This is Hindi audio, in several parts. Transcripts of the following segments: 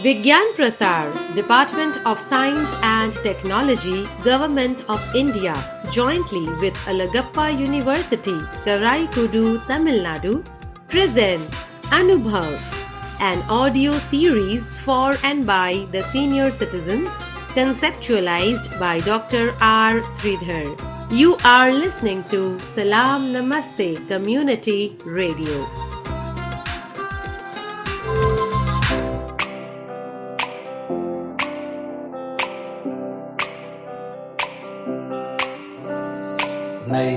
Vigyan Prasar, Department of Science and Technology, Government of India, jointly with Alagappa University, Karaikudu, Tamil Nadu, presents Anubhav, an audio series for and by the senior citizens, conceptualized by Dr. R. Sridhar. You are listening to Salam Namaste Community Radio. नई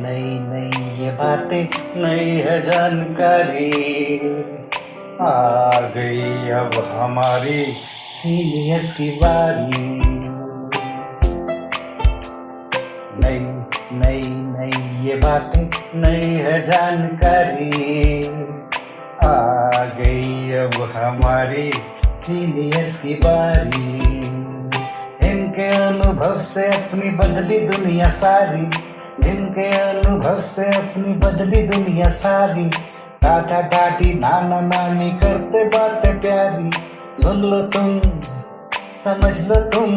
नई नई ये बातें नई है जानकारी आ गई अब हमारी सीनियर्स की बारी। नई नई नई ये बातें नई है जानकारी आ गई अब हमारी सीनियर्स की बारी। इनके अनुभव से अपनी बदली दुनिया सारी, इनके अनुभव से अपनी बदली दुनिया सारी। दादा दादी नाना नानी करते बातें प्यारी। सुन लो तुम समझ लो तुम,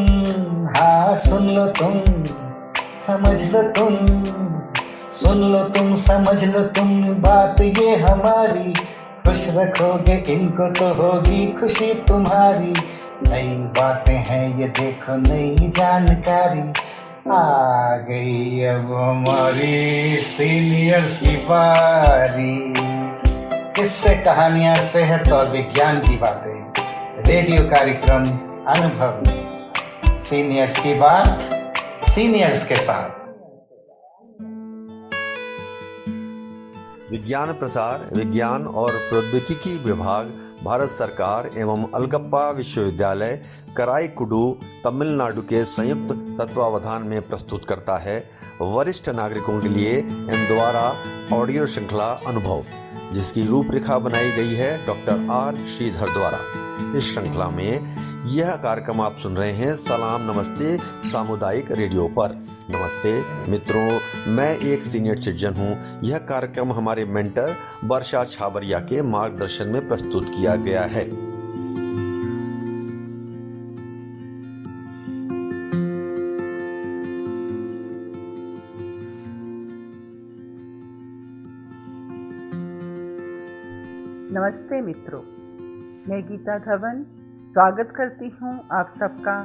हाँ सुन लो तुम समझ लो तुम, सुन लो तुम समझ लो तुम बात ये हमारी। खुश रखोगे इनको तो होगी खुशी तुम्हारी। नई बातें हैं ये देखो नई जानकारी आ गई अब हमारी सीनियर्स की बारी। किससे कहानियां सेहत और विज्ञान की बातें, रेडियो कार्यक्रम अनुभव, सीनियर्स की बात सीनियर्स के साथ। विज्ञान प्रसार, विज्ञान और प्रौद्योगिकी विभाग, भारत सरकार एवं अलगप्पा विश्वविद्यालय कराईकुडू तमिलनाडु के संयुक्त तत्वावधान में प्रस्तुत करता है वरिष्ठ नागरिकों के लिए इन द्वारा ऑडियो श्रृंखला अनुभव, जिसकी रूपरेखा बनाई गई है डॉक्टर आर श्रीधर द्वारा। इस श्रृंखला में यह कार्यक्रम आप सुन रहे हैं सलाम नमस्ते सामुदायिक रेडियो पर। नमस्ते मित्रों, मैं एक सीनियर सिटीजन हूँ। यह कार्यक्रम हमारे मेंटर वर्षा छाबरिया के मार्गदर्शन में प्रस्तुत किया गया है। नमस्ते मित्रों, मैं गीता धवन स्वागत करती हूँ आप सबका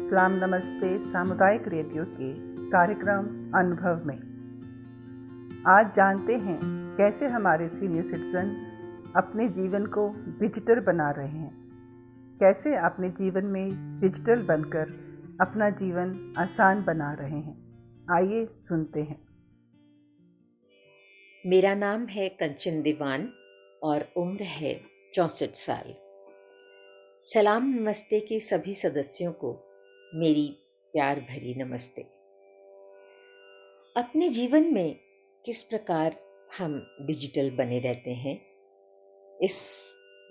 सलाम नमस्ते सामुदायिक रेडियो के कार्यक्रम अनुभव में। आज जानते हैं कैसे हमारे सीनियर सिटीजन अपने जीवन को डिजिटल बना रहे हैं, कैसे अपने जीवन में डिजिटल बनकर अपना जीवन आसान बना रहे हैं। आइए सुनते हैं। मेरा नाम है कंचन दीवान और उम्र है 64 साल। सलाम नमस्ते के सभी सदस्यों को मेरी प्यार भरी नमस्ते। अपने जीवन में किस प्रकार हम डिजिटल बने रहते हैं, इस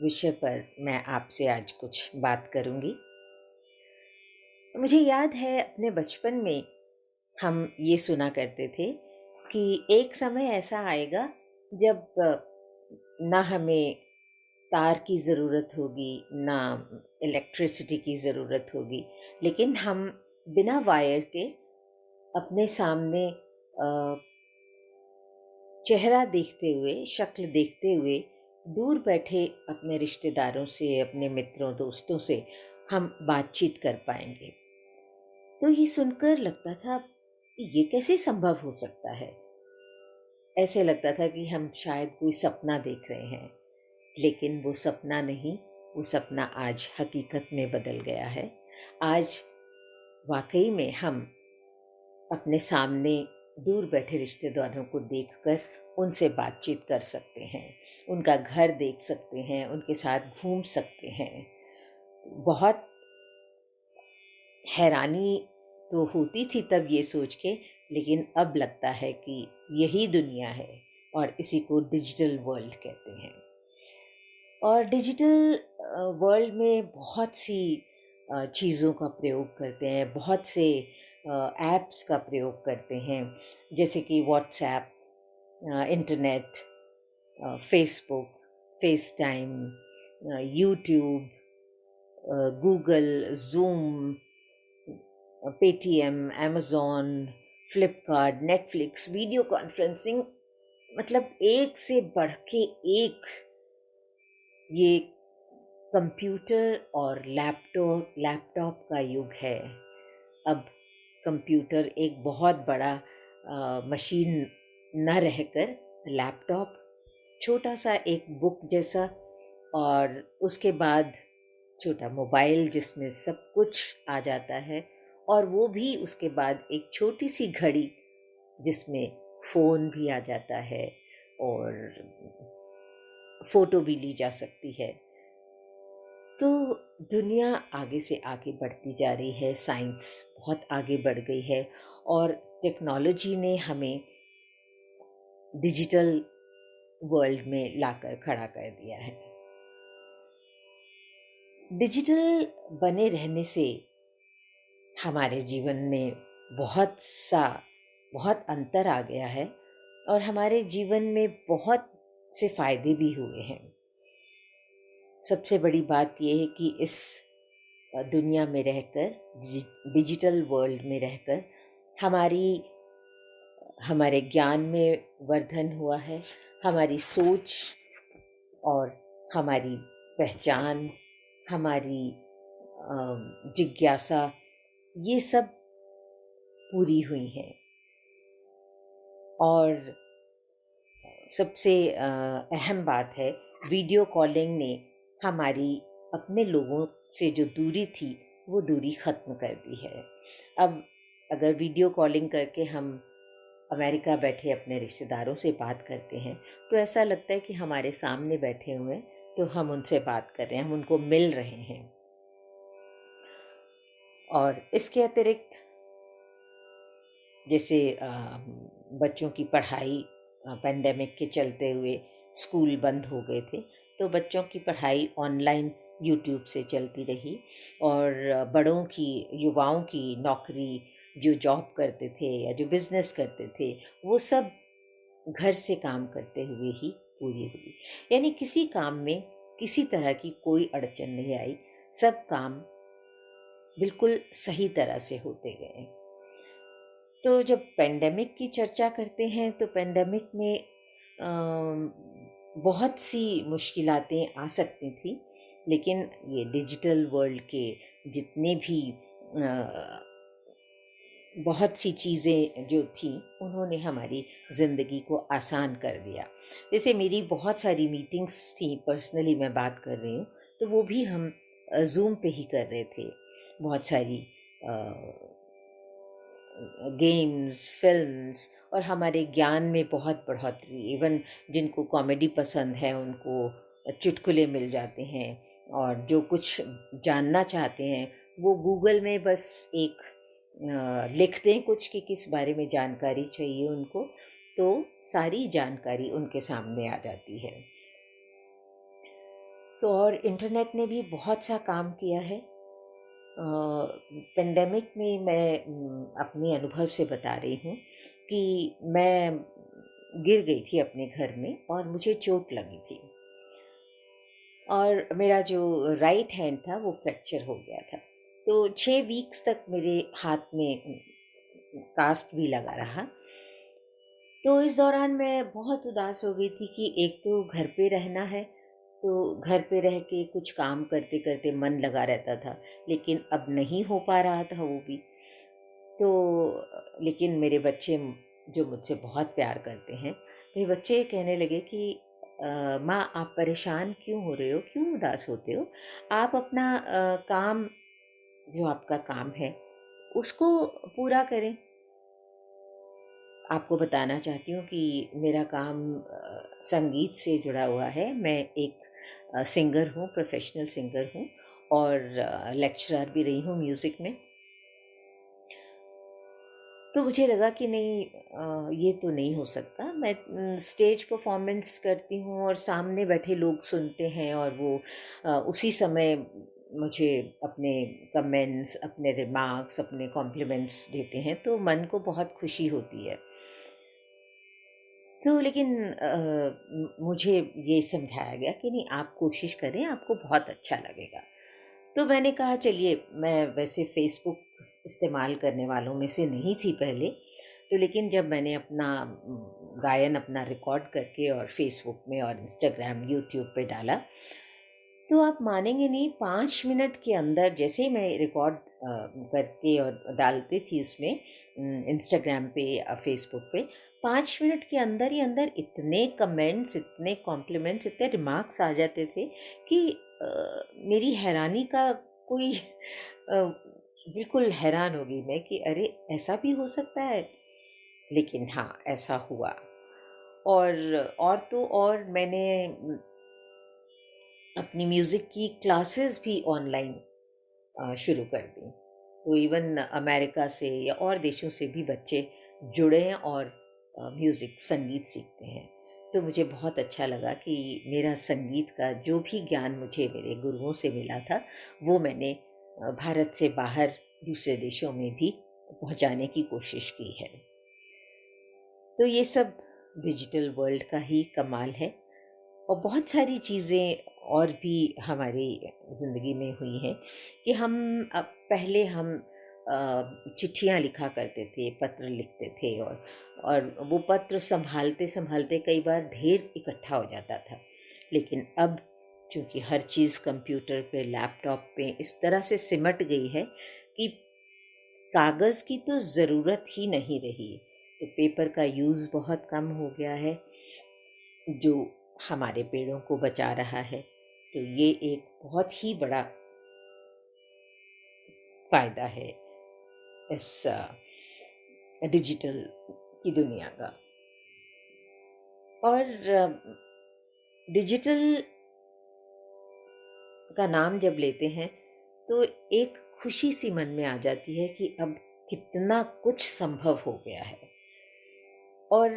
विषय पर मैं आपसे आज कुछ बात करूंगी। मुझे याद है अपने बचपन में हम ये सुना करते थे कि एक समय ऐसा आएगा जब ना हमें तार की ज़रूरत होगी, ना इलेक्ट्रिसिटी की ज़रूरत होगी, लेकिन हम बिना वायर के अपने सामने चेहरा देखते हुए, शक्ल देखते हुए दूर बैठे अपने रिश्तेदारों से, अपने मित्रों दोस्तों से हम बातचीत कर पाएंगे। तो ये सुनकर लगता था ये कैसे संभव हो सकता है। ऐसे लगता था कि हम शायद कोई सपना देख रहे हैं, लेकिन वो सपना नहीं, वो सपना आज हकीकत में बदल गया है। आज वाकई में हम अपने सामने दूर बैठे रिश्तेदारों को देखकर उनसे बातचीत कर सकते हैं, उनका घर देख सकते हैं, उनके साथ घूम सकते हैं। बहुत हैरानी तो होती थी तब ये सोच के, लेकिन अब लगता है कि यही दुनिया है और इसी को डिजिटल वर्ल्ड कहते हैं। और डिजिटल वर्ल्ड में बहुत सी चीज़ों का प्रयोग करते हैं, बहुत से ऐप्स का प्रयोग करते हैं, जैसे कि WhatsApp, internet, Facebook, face time, YouTube, Google, zoom, Paytm, Amazon, Flipkart, Netflix, video conferencing, मतलब एक से बढ़ के एक ये कंप्यूटर और लैपटॉप का युग है। अब कंप्यूटर एक बहुत बड़ा मशीन न रहकर लैपटॉप छोटा सा एक बुक जैसा, और उसके बाद छोटा मोबाइल जिसमें सब कुछ आ जाता है, और वो भी उसके बाद एक छोटी सी घड़ी जिसमें फ़ोन भी आ जाता है और फ़ोटो भी ली जा सकती है। तो दुनिया आगे से आगे बढ़ती जा रही है, साइंस बहुत आगे बढ़ गई है, और टेक्नोलॉजी ने हमें डिजिटल वर्ल्ड में लाकर खड़ा कर दिया है। डिजिटल बने रहने से हमारे जीवन में बहुत अंतर आ गया है, और हमारे जीवन में बहुत से फ़ायदे भी हुए हैं। सबसे बड़ी बात यह है कि इस दुनिया में रहकर, डिजिटल वर्ल्ड में रहकर हमारे ज्ञान में वर्धन हुआ है, हमारी सोच और हमारी पहचान, हमारी जिज्ञासा, ये सब पूरी हुई हैं। और सबसे अहम बात है, वीडियो कॉलिंग ने हमारी अपने लोगों से जो दूरी थी वो दूरी ख़त्म कर दी है। अब अगर वीडियो कॉलिंग करके हम अमेरिका बैठे अपने रिश्तेदारों से बात करते हैं तो ऐसा लगता है कि हमारे सामने बैठे हुए हैं, तो हम उनसे बात कर रहे हैं, हम उनको मिल रहे हैं। और इसके अतिरिक्त जैसे बच्चों की पढ़ाई, पेंडेमिक के चलते हुए स्कूल बंद हो गए थे, तो बच्चों की पढ़ाई ऑनलाइन यूट्यूब से चलती रही, और बड़ों की, युवाओं की नौकरी, जो जॉब करते थे या जो बिज़नेस करते थे, वो सब घर से काम करते हुए ही पूरी हुई। यानी किसी काम में किसी तरह की कोई अड़चन नहीं आई, सब काम बिल्कुल सही तरह से होते गए। तो जब पेंडेमिक की चर्चा करते हैं तो पेंडेमिक में बहुत सी मुश्किलातें आ सकती थी, लेकिन ये डिजिटल वर्ल्ड के जितने भी बहुत सी चीज़ें जो थी, उन्होंने हमारी ज़िंदगी को आसान कर दिया। जैसे मेरी बहुत सारी मीटिंग्स थी, पर्सनली मैं बात कर रही हूँ, तो वो भी हम ज़ूम पे ही कर रहे थे। बहुत सारी गेम्स, फिल्म्स, और हमारे ज्ञान में बहुत बढ़ोतरी। इवन जिनको कॉमेडी पसंद है उनको चुटकुले मिल जाते हैं, और जो कुछ जानना चाहते हैं वो गूगल में बस एक लिखते हैं कुछ कि किस बारे में जानकारी चाहिए उनको, तो सारी जानकारी उनके सामने आ जाती है। तो और इंटरनेट ने भी बहुत सा काम किया है। पेंडेमिक में मैं अपने अनुभव से बता रही हूँ कि मैं गिर गई थी अपने घर में और मुझे चोट लगी थी, और मेरा जो राइट हैंड था वो फ्रैक्चर हो गया था। तो 6 वीक्स तक मेरे हाथ में कास्ट भी लगा रहा। तो इस दौरान मैं बहुत उदास हो गई थी कि एक तो घर पे रहना है, तो घर पे रह के कुछ काम करते करते मन लगा रहता था, लेकिन अब नहीं हो पा रहा था वो भी। तो लेकिन मेरे बच्चे जो मुझसे बहुत प्यार करते हैं, मेरे बच्चे कहने लगे कि माँ आप परेशान क्यों हो रहे हो, क्यों उदास होते हो, आप अपना काम, जो आपका काम है उसको पूरा करें। आपको बताना चाहती हूँ कि मेरा काम संगीत से जुड़ा हुआ है। मैं एक सिंगर हूँ, प्रोफेशनल सिंगर हूँ, और लेक्चरर भी रही हूँ म्यूज़िक में। तो मुझे लगा कि नहीं, ये तो नहीं हो सकता। मैं स्टेज परफॉर्मेंस करती हूँ और सामने बैठे लोग सुनते हैं, और वो उसी समय मुझे अपने कमेंट्स, अपने रिमार्क्स, अपने कॉम्प्लीमेंट्स देते हैं, तो मन को बहुत खुशी होती है। तो लेकिन मुझे ये समझाया गया कि नहीं, आप कोशिश करें, आपको बहुत अच्छा लगेगा। तो मैंने कहा चलिए, मैं वैसे फ़ेसबुक इस्तेमाल करने वालों में से नहीं थी पहले, तो लेकिन जब मैंने अपना गायन अपना रिकॉर्ड करके और फ़ेसबुक में और इंस्टाग्राम, यूट्यूब पे डाला, तो आप मानेंगे नहीं, 5 मिनट के अंदर जैसे ही मैं रिकॉर्ड करके और डालती थी उसमें इंस्टाग्राम पे फ़ेसबुक पे, 5 मिनट के अंदर ही अंदर इतने कमेंट्स, इतने कॉम्प्लीमेंट्स, इतने रिमार्क्स आ जाते थे कि मेरी हैरानी का कोई बिल्कुल हैरान हो गई मैं कि अरे! ऐसा भी हो सकता है। लेकिन हाँ, ऐसा हुआ। और तो और मैंने अपनी म्यूज़िक की क्लासेस भी ऑनलाइन शुरू कर दी। तो इवन अमेरिका से या और देशों से भी बच्चे जुड़े हैं और म्यूज़िक संगीत सीखते हैं। तो मुझे बहुत अच्छा लगा कि मेरा संगीत का जो भी ज्ञान मुझे मेरे गुरुओं से मिला था, वो मैंने भारत से बाहर दूसरे देशों में भी पहुंचाने की कोशिश की है। तो ये सब डिजिटल वर्ल्ड का ही कमाल है। और बहुत सारी चीज़ें और भी हमारी ज़िंदगी में हुई हैं कि पहले हम चिट्ठियाँ लिखा करते थे, पत्र लिखते थे, और वो पत्र सँभालते-सँभालते कई बार ढेर इकट्ठा हो जाता था। लेकिन अब चूँकि हर चीज़ कंप्यूटर पे, लैपटॉप पे इस तरह से सिमट गई है कि कागज़ की तो ज़रूरत ही नहीं रही। तो पेपर का यूज़ बहुत कम हो गया है, जो हमारे पेड़ों को बचा रहा है। तो ये एक बहुत ही बड़ा फ़ायदा है इस डिजिटल की दुनिया का। और डिजिटल का नाम जब लेते हैं तो एक खुशी सी मन में आ जाती है कि अब कितना कुछ संभव हो गया है। और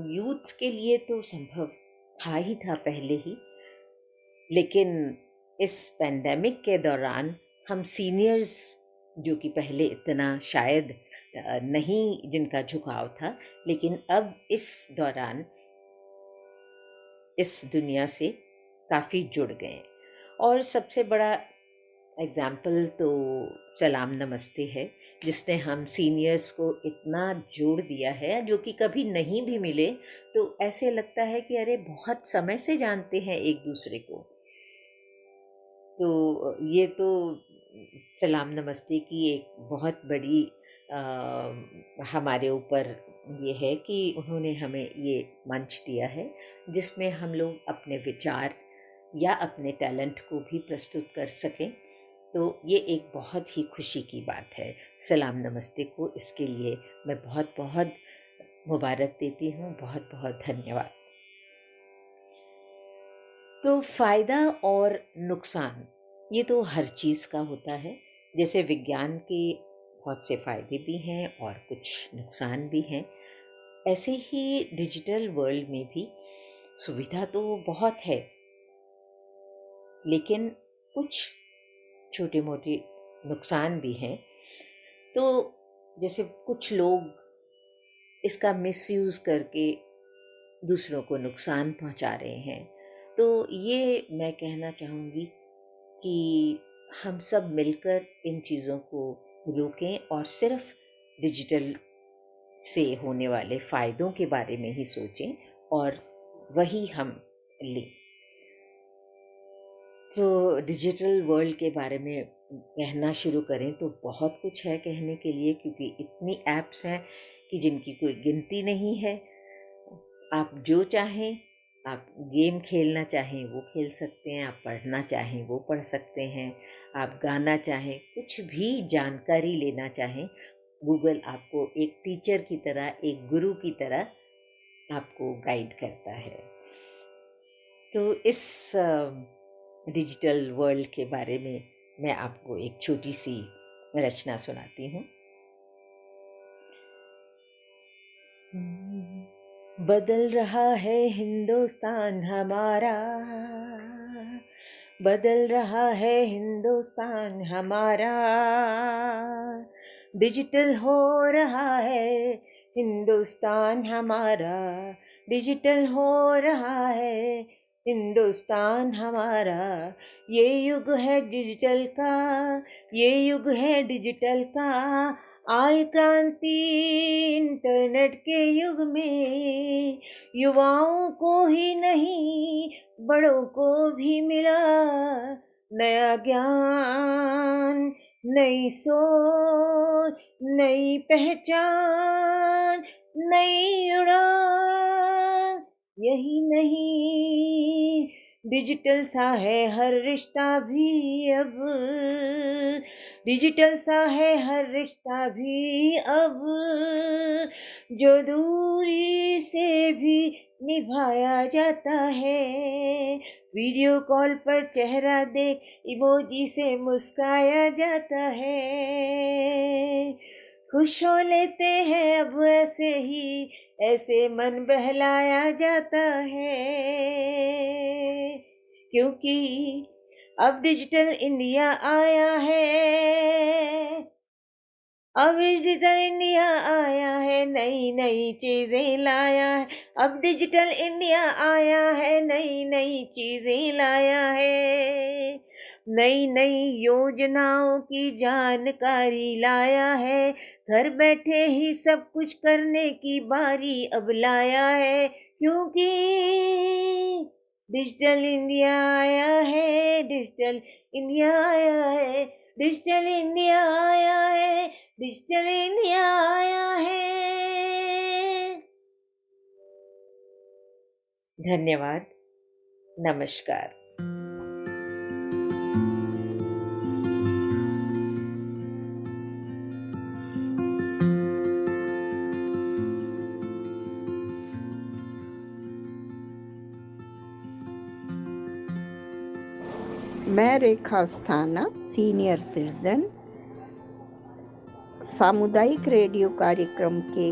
यूथ के लिए तो संभव था ही था पहले ही, लेकिन इस पेंडेमिक के दौरान हम सीनियर्स, जो कि पहले इतना शायद नहीं जिनका झुकाव था, लेकिन अब इस दौरान इस दुनिया से काफ़ी जुड़ गए। और सबसे बड़ा एग्ज़ाम्पल तो सलाम नमस्ते है, जिसने हम सीनियर्स को इतना जोड़ दिया है, जो कि कभी नहीं भी मिले तो ऐसे लगता है कि अरे बहुत समय से जानते हैं एक दूसरे को। तो ये तो सलाम नमस्ते की एक बहुत बड़ी हमारे ऊपर ये है कि उन्होंने हमें ये मंच दिया है, जिसमें हम लोग अपने विचार या अपने टैलेंट को भी प्रस्तुत कर सकें। तो ये एक बहुत ही खुशी की बात है सलाम नमस्ते को। इसके लिए मैं बहुत बहुत मुबारक देती हूँ, बहुत बहुत धन्यवाद। तो फ़ायदा और नुकसान, ये तो हर चीज़ का होता है। जैसे विज्ञान के बहुत से फ़ायदे भी हैं और कुछ नुकसान भी हैं, ऐसे ही डिजिटल वर्ल्ड में भी सुविधा तो बहुत है, लेकिन कुछ छोटे मोटे नुकसान भी हैं। तो जैसे कुछ लोग इसका मिसयूज़ करके दूसरों को नुकसान पहुंचा रहे हैं। तो ये मैं कहना चाहूँगी कि हम सब मिलकर इन चीज़ों को रोकें और सिर्फ डिजिटल से होने वाले फ़ायदों के बारे में ही सोचें और वही हम लें। तो डिजिटल वर्ल्ड के बारे में कहना शुरू करें तो बहुत कुछ है कहने के लिए, क्योंकि इतनी ऐप्स हैं कि जिनकी कोई गिनती नहीं है। आप जो चाहें, आप गेम खेलना चाहें वो खेल सकते हैं, आप पढ़ना चाहें वो पढ़ सकते हैं, आप गाना चाहें, कुछ भी जानकारी लेना चाहें, गूगल आपको एक टीचर की तरह, एक गुरु की तरह आपको गाइड करता है। तो इस डिजिटल वर्ल्ड के बारे में मैं आपको एक छोटी सी रचना सुनाती हूँ। बदल रहा है हिंदुस्तान हमारा, बदल रहा है हिंदुस्तान हमारा, डिजिटल हो रहा है हिंदुस्तान हमारा, डिजिटल हो रहा है हिंदुस्तान हमारा। ये युग है डिजिटल का, ये युग है डिजिटल का। आई क्रांति इंटरनेट के युग में, युवाओं को ही नहीं बड़ों को भी मिला नया ज्ञान, नई सोच, नई पहचान, नई उड़ान। यही नहीं, डिजिटल सा है हर रिश्ता भी अब, डिजिटल सा है हर रिश्ता भी अब, जो दूरी से भी निभाया जाता है। वीडियो कॉल पर चेहरा देख इमोजी से मुस्काया जाता है। खुश हो लेते हैं अब ऐसे ही, ऐसे मन बहलाया जाता है। क्योंकि अब डिजिटल इंडिया आया है, अब डिजिटल इंडिया आया है, नई नई चीजें लाया है। अब डिजिटल इंडिया आया है, नई नई चीजें लाया है। नई नई योजनाओं की जानकारी लाया है। घर बैठे ही सब कुछ करने की बारी अब लाया है। क्योंकि डिजिटल इंडिया आया है, डिजिटल इंडिया आया है, डिजिटल इंडिया आया है, डिजिटल इंडिया आया है। धन्यवाद। नमस्कार। मैं रेखा अस्थाना, सीनियर सिटीजन, सामुदायिक रेडियो कार्यक्रम के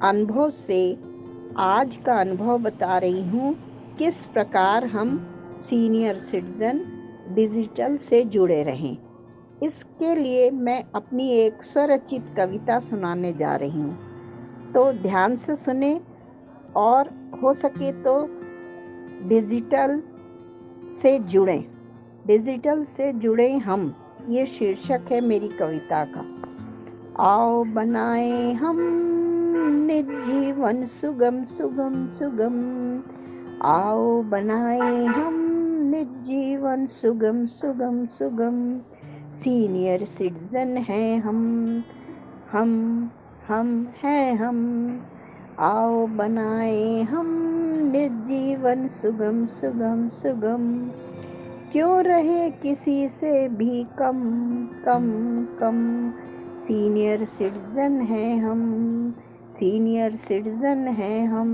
अनुभव से आज का अनुभव बता रही हूँ। किस प्रकार हम सीनियर सिटीजन डिजिटल से जुड़े रहें। इसके लिए मैं अपनी एक स्वरचित कविता सुनाने जा रही हूँ, तो ध्यान से सुने और हो सके तो डिजिटल से जुड़ें। डिजिटल से जुड़े हम, ये शीर्षक है मेरी कविता का। आओ बनाए हम निज जीवन सुगम सुगम सुगम, आओ बनाए हम निज जीवन सुगम सुगम सुगम। सीनियर सिटीजन हैं हम हैं हम। आओ बनाए हम निज जीवन सुगम सुगम सुगम। क्यों रहे किसी से भी कम कम कम। सीनियर सिटीजन हैं हम, सीनियर सिटीजन हैं हम।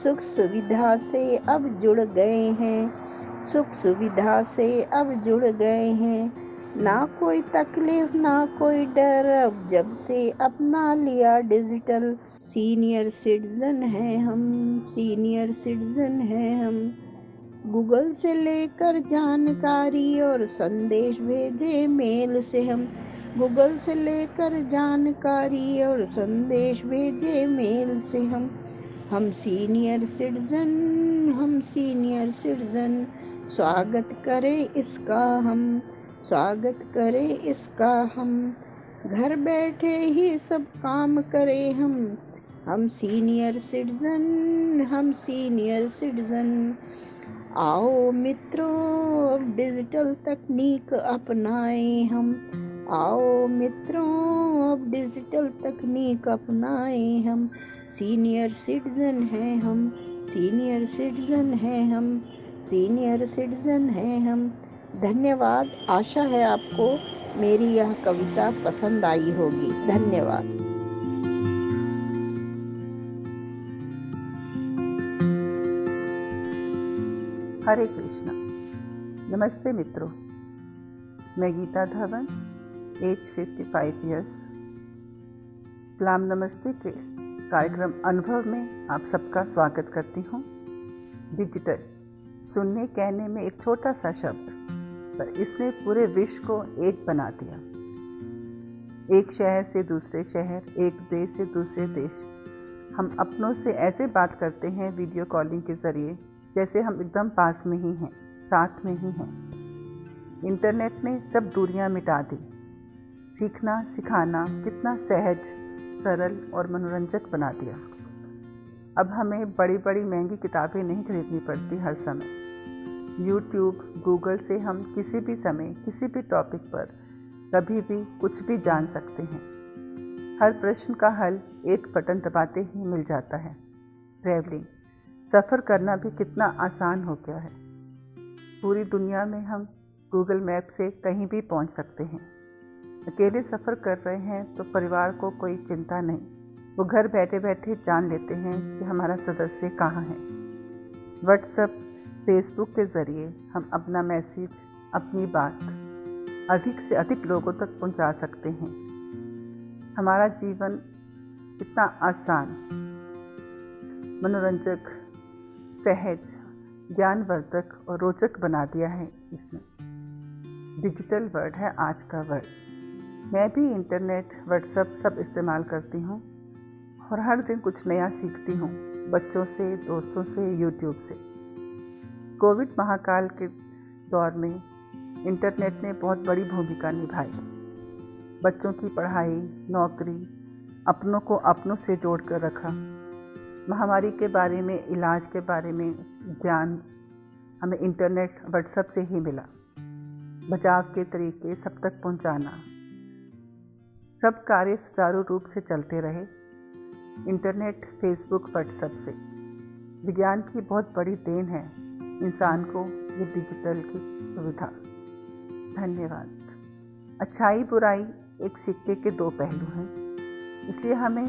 सुख सुविधा से अब जुड़ गए हैं, सुख सुविधा से अब जुड़ गए हैं। ना कोई तकलीफ ना कोई डर, अब जब से अपना लिया डिजिटल। सीनियर सिटीजन हैं हम, सीनियर सिटीजन हैं हम। गूगल से लेकर जानकारी और संदेश भेजे मेल से हम, गूगल से लेकर जानकारी और संदेश भेजे मेल से हम सीनियर सिटीजन, हम सीनियर सिटीजन। स्वागत करें इसका हम, स्वागत करें इसका हम। घर बैठे ही सब काम करें हम सीनियर सिटीजन, हम सीनियर सिटीजन। आओ मित्रों अब डिजिटल तकनीक अपनाएं हम, आओ मित्रों अब डिजिटल तकनीक अपनाएं हम। सीनियर सिटीजन हैं हम, सीनियर सिटीजन हैं हम, सीनियर सिटीजन हैं हम। धन्यवाद। आशा है आपको मेरी यह कविता पसंद आई होगी। धन्यवाद। हरे कृष्णा। नमस्ते मित्रों, मैं गीता धवन, एज 55 ईयर्स, सलाम नमस्ते के कार्यक्रम अनुभव में आप सबका स्वागत करती हूँ। डिजिटल सुनने कहने में एक छोटा सा शब्द, पर इसने पूरे विश्व को एक बना दिया। एक शहर से दूसरे शहर, एक देश से दूसरे देश हम अपनों से ऐसे बात करते हैं वीडियो कॉलिंग के ज़रिए जैसे हम एकदम पास में ही हैं, साथ में ही हैं। इंटरनेट ने सब दूरियां मिटा दी। सीखना सिखाना कितना सहज, सरल और मनोरंजक बना दिया। अब हमें बड़ी बड़ी महंगी किताबें नहीं खरीदनी पड़ती हर समय। यूट्यूब, गूगल से हम किसी भी समय, किसी भी टॉपिक पर कभी भी कुछ भी जान सकते हैं। हर प्रश्न का हल एक बटन दबाते ही मिल जाता है। ट्रैवलिंग, सफ़र करना भी कितना आसान हो गया है। पूरी दुनिया में हम गूगल मैप से कहीं भी पहुंच सकते हैं। अकेले सफ़र कर रहे हैं तो परिवार को कोई चिंता नहीं, वो घर बैठे बैठे जान लेते हैं कि हमारा सदस्य कहाँ है। व्हाट्सएप, फेसबुक के ज़रिए हम अपना मैसेज, अपनी बात अधिक से अधिक लोगों तक पहुंचा सकते हैं। हमारा जीवन कितना आसान, मनोरंजक, सहज, ज्ञानवर्धक और रोचक बना दिया है इसने। डिजिटल वर्ल्ड है आज का वर्ल्ड। मैं भी इंटरनेट, व्हाट्सएप सब इस्तेमाल करती हूँ और हर दिन कुछ नया सीखती हूँ, बच्चों से, दोस्तों से, यूट्यूब से। कोविड महाकाल के दौर में इंटरनेट ने बहुत बड़ी भूमिका निभाई। बच्चों की पढ़ाई, नौकरी, अपनों को अपनों से जोड़ कर रखा। महामारी के बारे में, इलाज के बारे में ज्ञान हमें इंटरनेट, व्हाट्सएप से ही मिला। बचाव के तरीके सब तक पहुंचाना, सब कार्य सुचारू रूप से चलते रहे इंटरनेट, फेसबुक, व्हाट्सएप से। विज्ञान की बहुत बड़ी देन है इंसान को ये डिजिटल की सुविधा। धन्यवाद। अच्छाई बुराई एक सिक्के के दो पहलू हैं, इसलिए हमें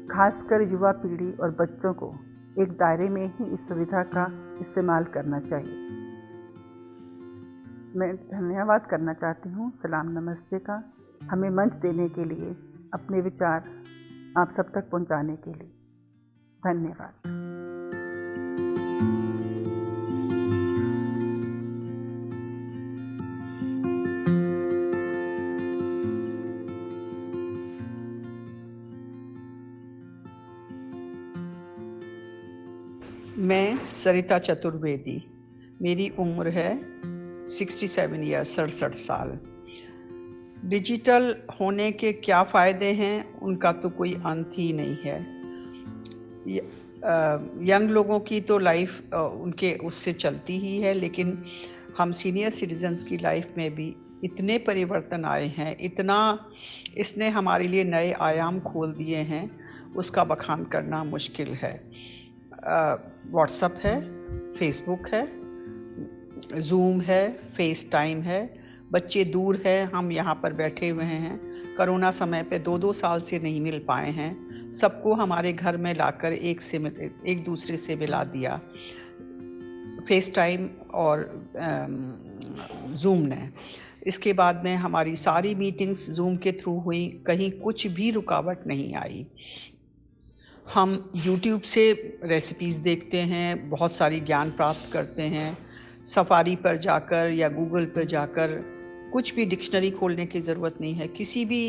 खासकर युवा पीढ़ी और बच्चों को एक दायरे में ही इस सुविधा का इस्तेमाल करना चाहिए। मैं धन्यवाद करना चाहती हूँ सलाम नमस्ते का, हमें मंच देने के लिए, अपने विचार आप सब तक पहुँचाने के लिए। धन्यवाद। मैं सरिता चतुर्वेदी, मेरी उम्र है 67 ईयर्स, 67 साल। डिजिटल होने के क्या फ़ायदे हैं उनका तो कोई अंत ही नहीं है। यंग लोगों की तो लाइफ उनके उससे चलती ही है, लेकिन हम सीनियर सिटीजन्स की लाइफ में भी इतने परिवर्तन आए हैं, इतना इसने हमारे लिए नए आयाम खोल दिए हैं, उसका बखान करना मुश्किल है। व्हाट्सएप है, फेसबुक है, जूम है, फेस टाइम है। बच्चे दूर हैं, हम यहाँ पर बैठे हुए हैं। कोरोना समय पे 2-2 साल से नहीं मिल पाए हैं, सबको हमारे घर में लाकर एक दूसरे से मिला दिया फेस टाइम और जूम ने। इसके बाद में हमारी सारी मीटिंग्स जूम के थ्रू हुई, कहीं कुछ भी रुकावट नहीं आई। हम यूट्यूब से रेसिपीज़ देखते हैं, बहुत सारी ज्ञान प्राप्त करते हैं। सफारी पर जाकर या गूगल पर जाकर कुछ भी डिक्शनरी खोलने की ज़रूरत नहीं है। किसी भी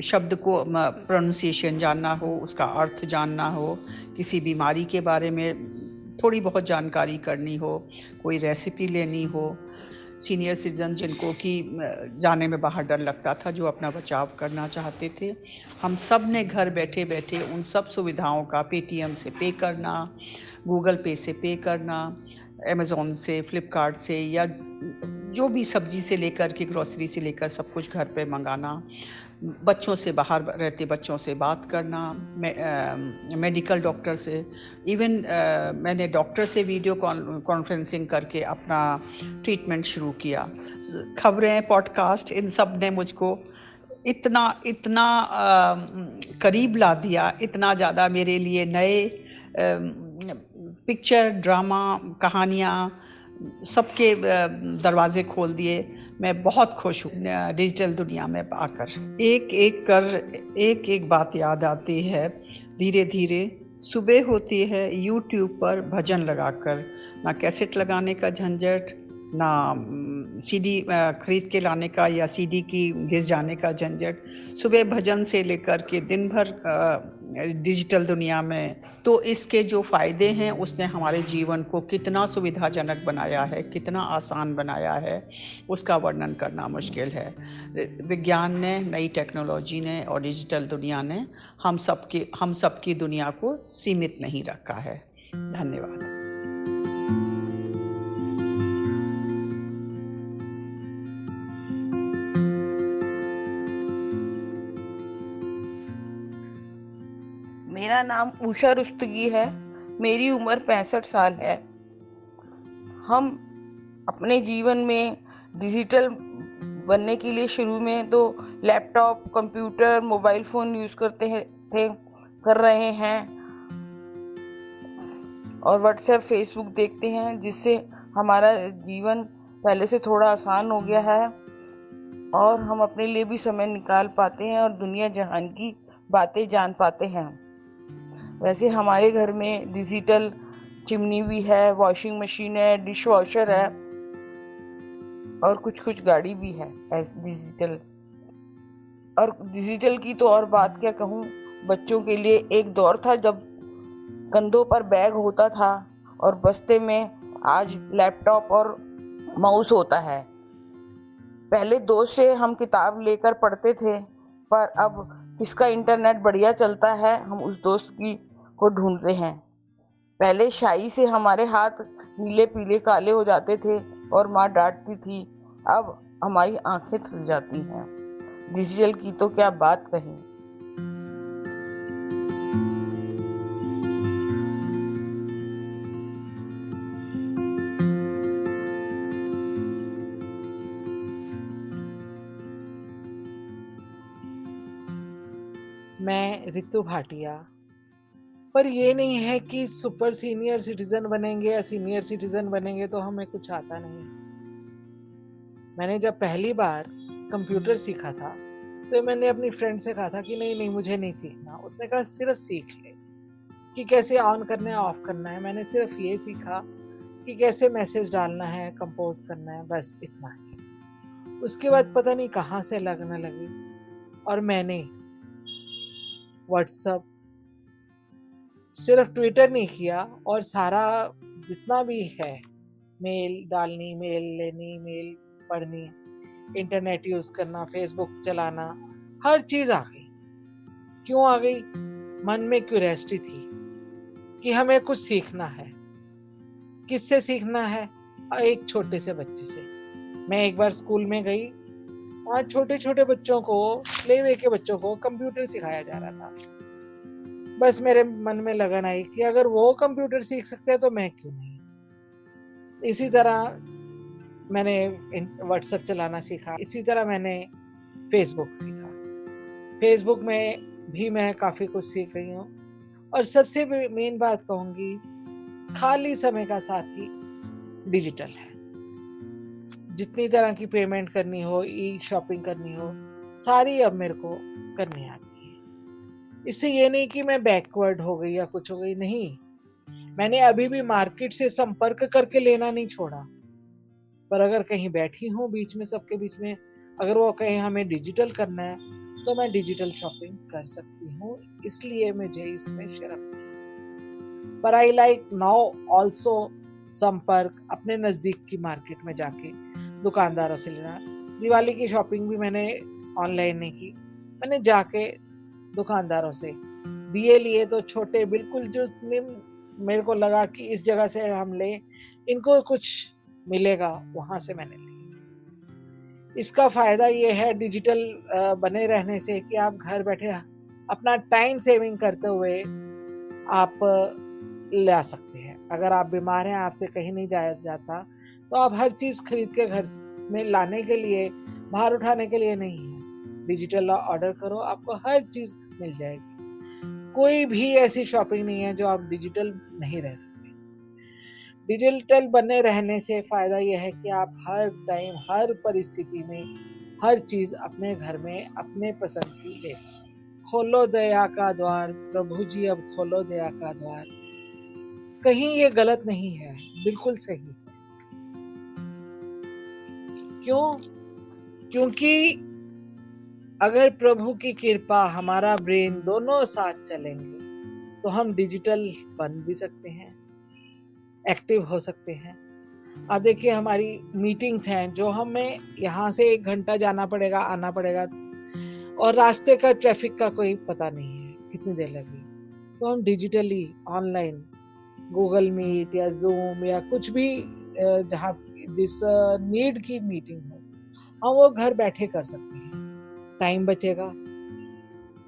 शब्द को प्रोनाउंसिएशन जानना हो, उसका अर्थ जानना हो, किसी बीमारी के बारे में थोड़ी बहुत जानकारी करनी हो, कोई रेसिपी लेनी हो, सीनियर सिटीजन जिनको कि जाने में बाहर डर लगता था, जो अपना बचाव करना चाहते थे, हम सब ने घर बैठे बैठे उन सब सुविधाओं का पेटीएम से पे करना, गूगल पे से पे करना, अमेज़ॉन से, फ्लिपकार्ट से, या जो भी सब्जी से लेकर के ग्रोसरी से लेकर सब कुछ घर पे मंगाना, बच्चों से, बाहर रहते बच्चों से बात करना, मेडिकल डॉक्टर से, इवन मैंने डॉक्टर से वीडियो कॉन्फ्रेंसिंग करके अपना ट्रीटमेंट शुरू किया। खबरें, पॉडकास्ट, इन सब ने मुझको इतना करीब ला दिया, इतना ज़्यादा मेरे लिए नए पिक्चर, ड्रामा, कहानियाँ, सबके दरवाजे खोल दिए। मैं बहुत खुश हूँ डिजिटल दुनिया में आकर। एक एक बात याद आती है। धीरे धीरे सुबह होती है, यूट्यूब पर भजन लगाकर, ना कैसेट लगाने का झंझट, ना सीडी खरीद के लाने का या सीडी की घिस जाने का झंझट, सुबह भजन से लेकर के दिन भर डिजिटल दुनिया में। तो इसके जो फ़ायदे हैं उसने हमारे जीवन को कितना सुविधाजनक बनाया है, कितना आसान बनाया है, उसका वर्णन करना मुश्किल है। विज्ञान ने, नई टेक्नोलॉजी ने और डिजिटल दुनिया ने हम सबकी दुनिया को सीमित नहीं रखा है। धन्यवाद। मेरा नाम उषा रुस्तगी है। मेरी उम्र 65 साल है। हम अपने जीवन में डिजिटल बनने के लिए शुरू में तो laptop, computer, mobile phone use कर रहे हैं और व्हाट्सएप, फेसबुक देखते हैं, जिससे हमारा जीवन पहले से थोड़ा आसान हो गया है और हम अपने लिए भी समय निकाल पाते हैं और दुनिया जहान की बातें जान पाते हैं। वैसे हमारे घर में डिजिटल चिमनी भी है, वॉशिंग मशीन है, डिश वॉशर है और कुछ गाड़ी भी है डिजिटल। और डिजिटल की तो और बात क्या कहूँ, बच्चों के लिए एक दौर था जब कंधों पर बैग होता था और बस्ते में आज लैपटॉप और माउस होता है। पहले दोस्त से हम किताब लेकर पढ़ते थे, पर अब किसका इंटरनेट बढ़िया चलता है, हम उस दोस्त को ढूंढते हैं। पहले शाई से हमारे हाथ नीले, पीले, काले हो जाते थे और माँ डांटती थी। अब हमारी आंखें थक जाती हैं। डिजिटल की तो क्या बात कहें। मैं रितु भाटिया। पर ये नहीं है कि सुपर सीनियर सिटीजन बनेंगे या सीनियर सिटीजन बनेंगे तो हमें कुछ आता नहीं। मैंने जब पहली बार कंप्यूटर सीखा था तो मैंने अपनी फ्रेंड से कहा था कि नहीं मुझे नहीं सीखना। उसने कहा सिर्फ सीख ले कि कैसे ऑन करना है, ऑफ करना है। मैंने सिर्फ ये सीखा कि कैसे मैसेज डालना है, कंपोज करना है, बस इतना ही। उसके बाद पता नहीं कहाँ से लगने लगी और मैंने व्हाट्सएप, सिर्फ ट्विटर नहीं किया और सारा जितना भी है, मेल डालनी, मेल लेनी, मेल पढ़नी, इंटरनेट यूज करना, फेसबुक चलाना, हर चीज आ गई। क्यों आ गई? मन में क्यूरियोसिटी थी कि हमें कुछ सीखना है। किससे सीखना है? एक छोटे से बच्चे से। मैं एक बार स्कूल में गई, वहाँ छोटे छोटे बच्चों को, प्लेवे के बच्चों को कंप्यूटर सिखाया जा रहा था। बस मेरे मन में लगन आई कि अगर वो कंप्यूटर सीख सकते हैं तो मैं क्यों नहीं। इसी तरह मैंने व्हाट्सएप चलाना सीखा। इसी तरह मैंने फेसबुक सीखा। फेसबुक में भी मैं काफ़ी कुछ सीख रही हूँ। और सबसे मेन बात कहूँगी, खाली समय का साथी डिजिटल है। जितनी तरह की पेमेंट करनी हो, ई शॉपिंग करनी हो, सारी अब मेरे को करनी आती है। इससे ये नहीं कि मैं बैकवर्ड हो गई या कुछ हो गई, नहीं। मैंने अभी भी मार्केट से संपर्क करके लेना नहीं छोड़ा। पर अगर कहीं बैठी हूँ बीच में, सबके बीच में, अगर वो कहीं हमें डिजिटल करना है तो मैं डिजिटल शॉपिंग कर सकती हूँ। इसलिए मुझे इसमें शर्म नहीं। पर आई लाइक नाउ ऑल्सो संपर्क, अपने नज़दीक की मार्केट में जाके दुकानदारों से लेना। दिवाली की शॉपिंग भी मैंने ऑनलाइन नहीं की, मैंने जाके दुकानदारों से दिए लिए तो छोटे, बिल्कुल जो मेरे को लगा कि इस जगह से हम ले, इनको कुछ मिलेगा, वहां से मैंने ली। इसका फायदा ये है डिजिटल बने रहने से कि आप घर बैठे अपना टाइम सेविंग करते हुए आप ला सकते हैं। अगर आप बीमार हैं, आपसे कहीं नहीं जाया जाता, तो आप हर चीज खरीद के घर में लाने के लिए, बाहर उठाने के लिए नहीं है। डिजिटल ऑर्डर करो, आपको हर चीज मिल जाएगी। कोई भी ऐसी शॉपिंग नहीं है जो आप डिजिटल नहीं रह सकते। डिजिटल बने रहने से फायदा यह है कि आप हर टाइम, हर परिस्थिति में हर चीज अपने घर में अपने पसंद की ले सकते। खोलो दया का द्वार, प्रभु जी अब खोलो दया का द्वार। कहीं ये गलत नहीं है, बिल्कुल सही है। क्यों? क्योंकि अगर प्रभु की कृपा, हमारा ब्रेन दोनों साथ चलेंगे तो हम डिजिटल बन भी सकते हैं, एक्टिव हो सकते हैं। अब देखिए हमारी मीटिंग्स हैं जो हमें यहाँ से 1 घंटा जाना पड़ेगा, आना पड़ेगा, और रास्ते का ट्रैफिक का कोई पता नहीं है कितनी देर लगेगी। तो हम डिजिटली ऑनलाइन गूगल मीट या जूम या कुछ भी जहाँ जिस नीड की मीटिंग हो, हम वो घर बैठे कर सकते हैं। टाइम बचेगा,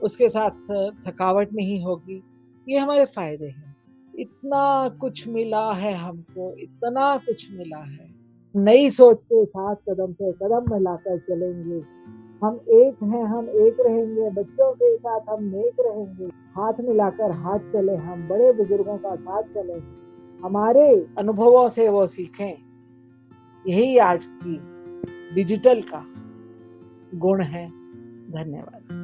उसके साथ थकावट नहीं होगी। ये हमारे फायदे हैं। इतना कुछ मिला है हमको, इतना कुछ मिला है। नई सोच के साथ कदम से कदम मिलाकर चलेंगे। हम एक हैं, हम एक रहेंगे, बच्चों के साथ हम नेक रहेंगे। हाथ मिलाकर हाथ चले, हम बड़े बुजुर्गों का साथ चले, हमारे अनुभवों से वो सीखें। यही आज की डिजिटल का गुण है। धन्यवाद।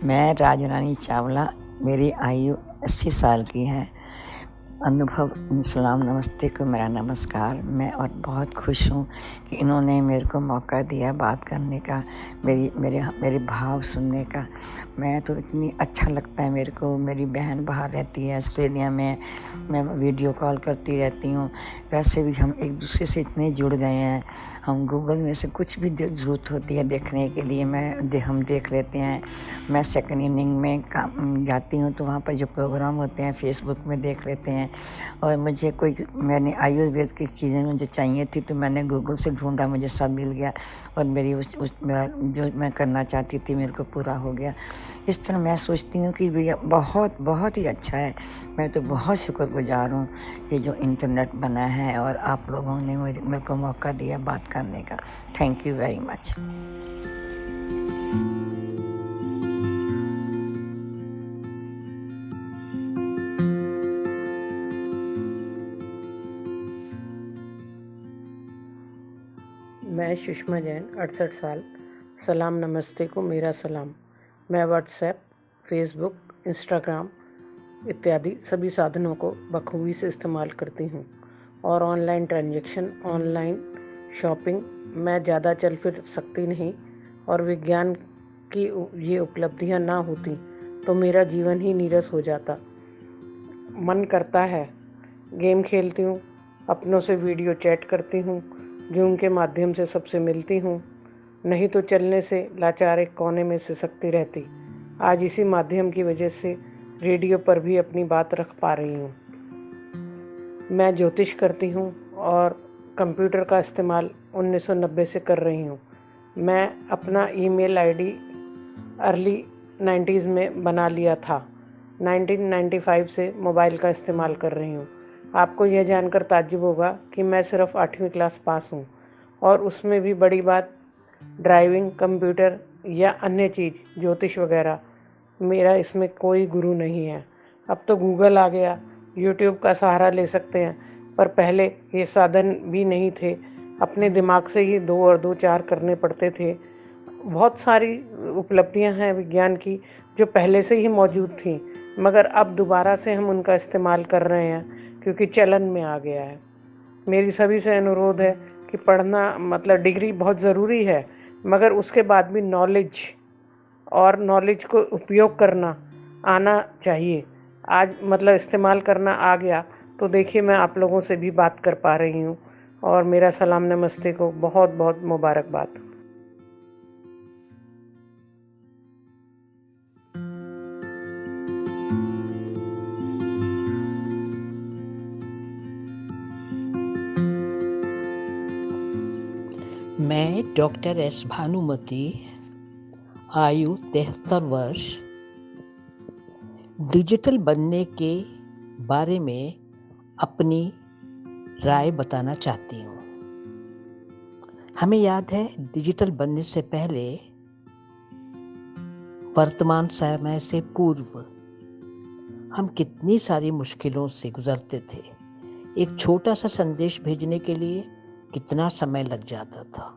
मैं राजरानी चावला, मेरी आयु 80 साल की है। अनुभव सलाम नमस्ते को मेरा नमस्कार। मैं और बहुत खुश हूँ कि इन्होंने मेरे को मौका दिया बात करने का, मेरे भाव सुनने का। मैं तो इतनी अच्छा लगता है मेरे को। मेरी बहन बाहर रहती है ऑस्ट्रेलिया में, मैं वीडियो कॉल करती रहती हूँ। वैसे भी हम एक दूसरे से इतने जुड़ गए हैं, हम गूगल में से कुछ भी ज़रूरत होती है देखने के लिए हम देख लेते हैं। मैं सेकंड इनिंग में काम जाती हूँ तो वहाँ पर जो प्रोग्राम होते हैं फेसबुक में देख लेते हैं। और मैंने आयुर्वेद की चीज़ें मुझे चाहिए थी तो मैंने गूगल से ढूंढा, मुझे सब मिल गया और मेरी मेरा जो मैं करना चाहती थी मेरे को पूरा हो गया। इस तरह मैं सोचती हूँ कि भैया बहुत बहुत ही अच्छा है। मैं तो बहुत शुक्रगुजार हूँ ये जो इंटरनेट बना है और आप लोगों ने मेरे को मौका दिया बात करने का। Thank you very much. मैं सुषमा जैन, 68 साल। सलाम नमस्ते को मेरा सलाम। मैं व्हाट्सएप, फेसबुक, इंस्टाग्राम इत्यादि सभी साधनों को बखूबी से इस्तेमाल करती हूँ और ऑनलाइन ट्रांजैक्शन, ऑनलाइन शॉपिंग मैं ज़्यादा चल फिर सकती नहीं और विज्ञान की ये उपलब्धियाँ ना होती तो मेरा जीवन ही नीरस हो जाता। मन करता है गेम खेलती हूँ, अपनों से वीडियो चैट करती हूँ, जूम के माध्यम से सबसे मिलती हूँ, नहीं तो चलने से लाचार एक कोने में सिसकती रहती। आज इसी माध्यम की वजह से रेडियो पर भी अपनी बात रख पा रही हूँ। मैं ज्योतिष करती हूँ और कंप्यूटर का इस्तेमाल 1990 से कर रही हूँ। मैं अपना ईमेल आईडी अर्ली 90s में बना लिया था। 1995 से मोबाइल का इस्तेमाल कर रही हूँ। आपको यह जानकर ताज्जुब होगा कि मैं सिर्फ 8वीं क्लास पास हूँ और उसमें भी बड़ी बात ड्राइविंग, कंप्यूटर या अन्य चीज़, ज्योतिष वगैरह, मेरा इसमें कोई गुरु नहीं है। अब तो गूगल आ गया, यूट्यूब का सहारा ले सकते हैं, पर पहले ये साधन भी नहीं थे। अपने दिमाग से ही 2 और 2 4 करने पड़ते थे। बहुत सारी उपलब्धियां हैं विज्ञान की जो पहले से ही मौजूद थी, मगर अब दोबारा से हम उनका इस्तेमाल कर रहे हैं क्योंकि चलन में आ गया है। मेरी सभी से अनुरोध है कि पढ़ना मतलब डिग्री बहुत ज़रूरी है, मगर उसके बाद भी नॉलेज और नॉलेज को उपयोग करना आना चाहिए। आज मतलब इस्तेमाल करना आ गया तो देखिए मैं आप लोगों से भी बात कर पा रही हूँ और मेरा सलाम नमस्ते को बहुत बहुत मुबारकबाद। मैं डॉक्टर एस भानुमति, आयु 73 वर्ष, डिजिटल बनने के बारे में अपनी राय बताना चाहती हूँ। हमें याद है डिजिटल बनने से पहले, वर्तमान समय से पूर्व हम कितनी सारी मुश्किलों से गुजरते थे। एक छोटा सा संदेश भेजने के लिए कितना समय लग जाता था।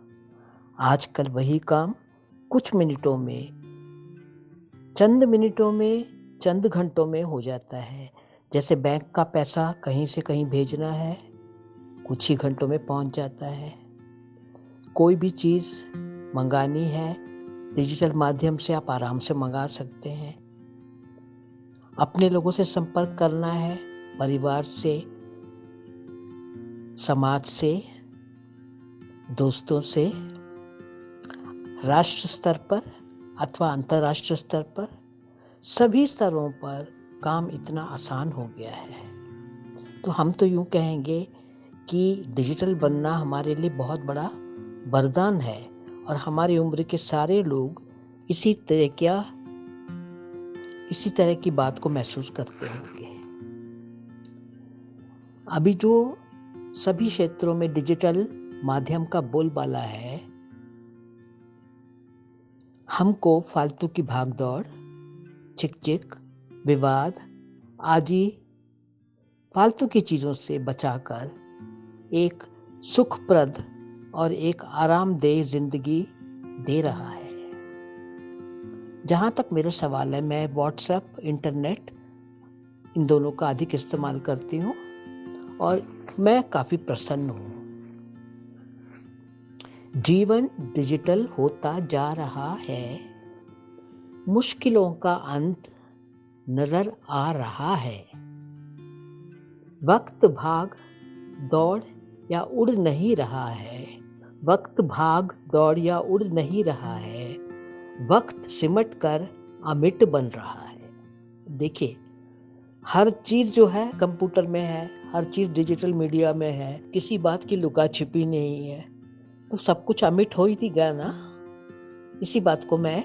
आजकल वही काम कुछ मिनटों में, चंद मिनटों में, चंद घंटों में हो जाता है। जैसे बैंक का पैसा कहीं से कहीं भेजना है, कुछ ही घंटों में पहुंच जाता है। कोई भी चीज़ मंगानी है, डिजिटल माध्यम से आप आराम से मंगा सकते हैं। अपने लोगों से संपर्क करना है, परिवार से, समाज से, दोस्तों से, राष्ट्र स्तर पर अथवा अंतर्राष्ट्रीय स्तर पर, सभी स्तरों पर काम इतना आसान हो गया है। तो हम तो यूँ कहेंगे कि डिजिटल बनना हमारे लिए बहुत बड़ा वरदान है और हमारी उम्र के सारे लोग इसी तरह की बात को महसूस करते होंगे। अभी जो सभी क्षेत्रों में डिजिटल माध्यम का बोलबाला है, हमको फालतू की भागदौड़, चिक-चिक, विवाद आदि फालतू की चीज़ों से बचाकर एक सुखप्रद और एक आरामदेह जिंदगी दे रहा है। जहाँ तक मेरा सवाल है, मैं व्हाट्सएप, इंटरनेट इन दोनों का अधिक इस्तेमाल करती हूँ और मैं काफ़ी प्रसन्न हूँ। जीवन डिजिटल होता जा रहा है, मुश्किलों का अंत नजर आ रहा है। वक्त भाग दौड़ या उड़ नहीं रहा है, वक्त भाग दौड़ या उड़ नहीं रहा है, वक्त सिमट कर अमिट बन रहा है। देखिए, हर चीज़ जो है कंप्यूटर में है, हर चीज़ डिजिटल मीडिया में है, किसी बात की लुका छिपी नहीं है, तो सब कुछ अमिट हो ही थी गया ना। इसी बात को मैं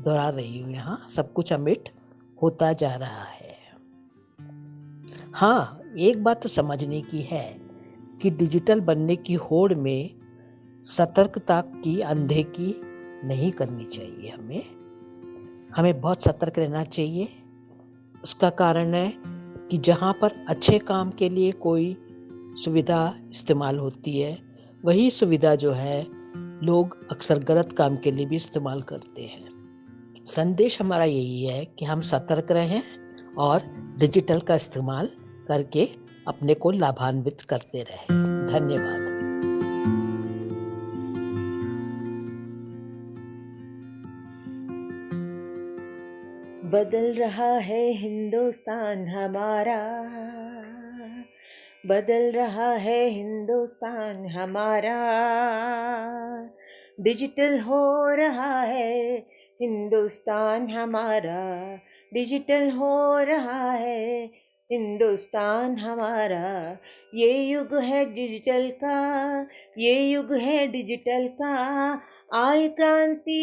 दोहरा रही हूँ यहाँ, सब कुछ अमिट होता जा रहा है। हाँ, एक बात तो समझने की है कि डिजिटल बनने की होड़ में सतर्कता की अनदेखी नहीं करनी चाहिए। हमें बहुत सतर्क रहना चाहिए। उसका कारण है कि जहाँ पर अच्छे काम के लिए कोई सुविधा इस्तेमाल होती है, वही सुविधा जो है लोग अक्सर गलत काम के लिए भी इस्तेमाल करते हैं। संदेश हमारा यही है कि हम सतर्क रहें और डिजिटल का इस्तेमाल करके अपने को लाभान्वित करते रहें। धन्यवाद। बदल रहा है हिंदुस्तान हमारा, बदल रहा है हिंदुस्तान हमारा, डिजिटल हो रहा है हिंदुस्तान हमारा, डिजिटल हो रहा है हिंदुस्तान हमारा। ये युग है डिजिटल का, ये युग है डिजिटल का, आई क्रांति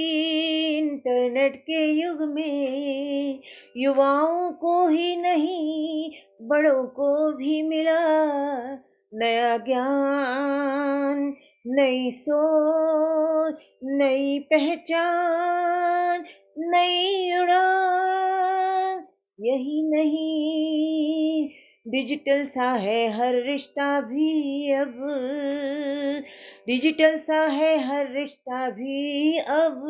इंटरनेट के युग में, युवाओं को ही नहीं बड़ों को भी मिला नया ज्ञान, नई सोच, नई पहचान, नई उड़ान। यही नहीं, डिजिटल सा है हर रिश्ता भी अब, डिजिटल सा है हर रिश्ता भी अब,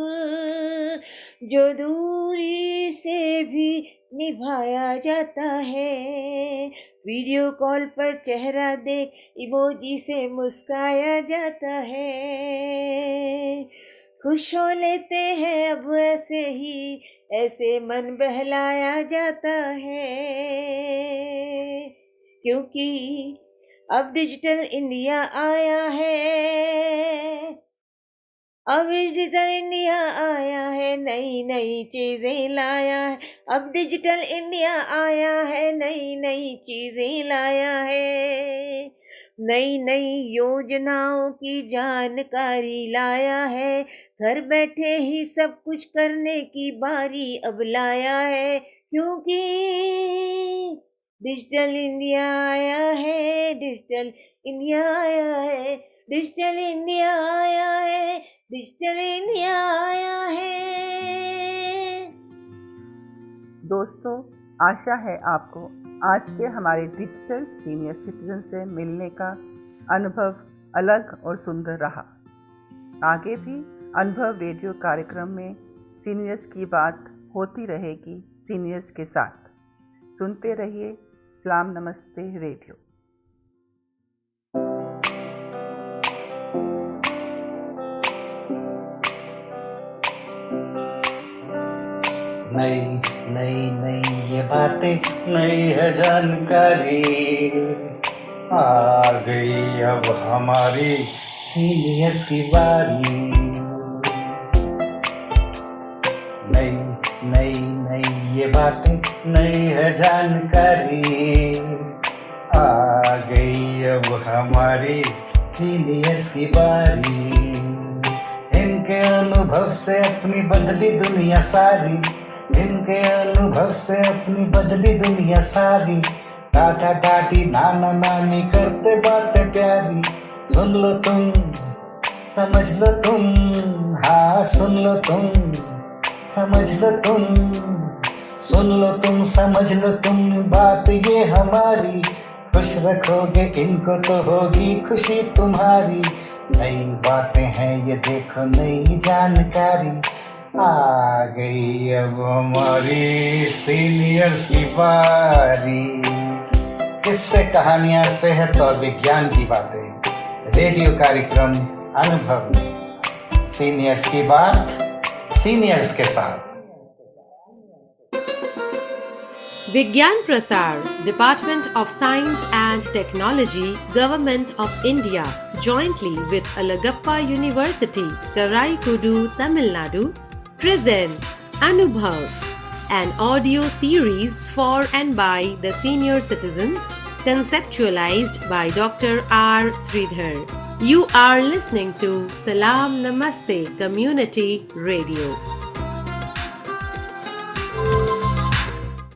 जो दूरी से भी निभाया जाता है। वीडियो कॉल पर चेहरा देख इमोजी से मुस्काया जाता है। खुश हो लेते हैं अब ऐसे ही, ऐसे मन बहलाया जाता है, क्योंकि अब डिजिटल इंडिया आया है, अब डिजिटल इंडिया आया है, नई नई चीजें लाया है। अब डिजिटल इंडिया आया है, नई नई चीजें लाया है, नई नई योजनाओं की जानकारी लाया है। घर बैठे ही सब कुछ करने की बारी अब लाया है, क्योंकि डिजिटल इंडिया आया है, डिजिटल इंडिया आया है, डिजिटल इंडिया आया है, डिजिटल इंडिया आया है। दोस्तों, आशा है आपको आज के हमारे डिजिटल सीनियर सिटीजन से मिलने का अनुभव अलग और सुंदर रहा। आगे भी अनुभव रेडियो कार्यक्रम में सीनियर्स की बात होती रहेगी सीनियर्स के साथ। सुनते रहिए सलाम नमस्ते रेडियो। नई नई नई ये बातें, नई है जानकारी, आ गई अब हमारी सीनियर्स की बारी। नई नई नई ये बातें, नई है जानकारी, आ गई अब हमारी सीनियर्स की बारी। इनके अनुभव से अपनी बदली दुनिया सारी, इनके अनुभव से अपनी बदली दुनिया सारी। दादा दादी नाना नानी करते बातें प्यारी। सुन लो तुम, समझ लो तुम, हाँ सुन लो तुम, समझ लो तुम, सुन लो तुम, समझ लो तुम, बात ये हमारी। खुश रखोगे इनको तो होगी खुशी तुम्हारी। नई बातें हैं ये देखो, नई जानकारी, आ गई अब हमारी सीनियर्स की बारी। किस्से कहानियां सेहत और विज्ञान की बातें, रेडियो कार्यक्रम अनुभव, सीनियर्स की बात सीनियर्स के साथ। Vigyan Prasar, Department of Science and Technology, Government of India, jointly with Alagappa University, Karaikudu, Tamil Nadu, presents Anubhav, an audio series for and by the senior citizens, conceptualized by Dr. R. Sridhar. You are listening to Salam Namaste Community Radio.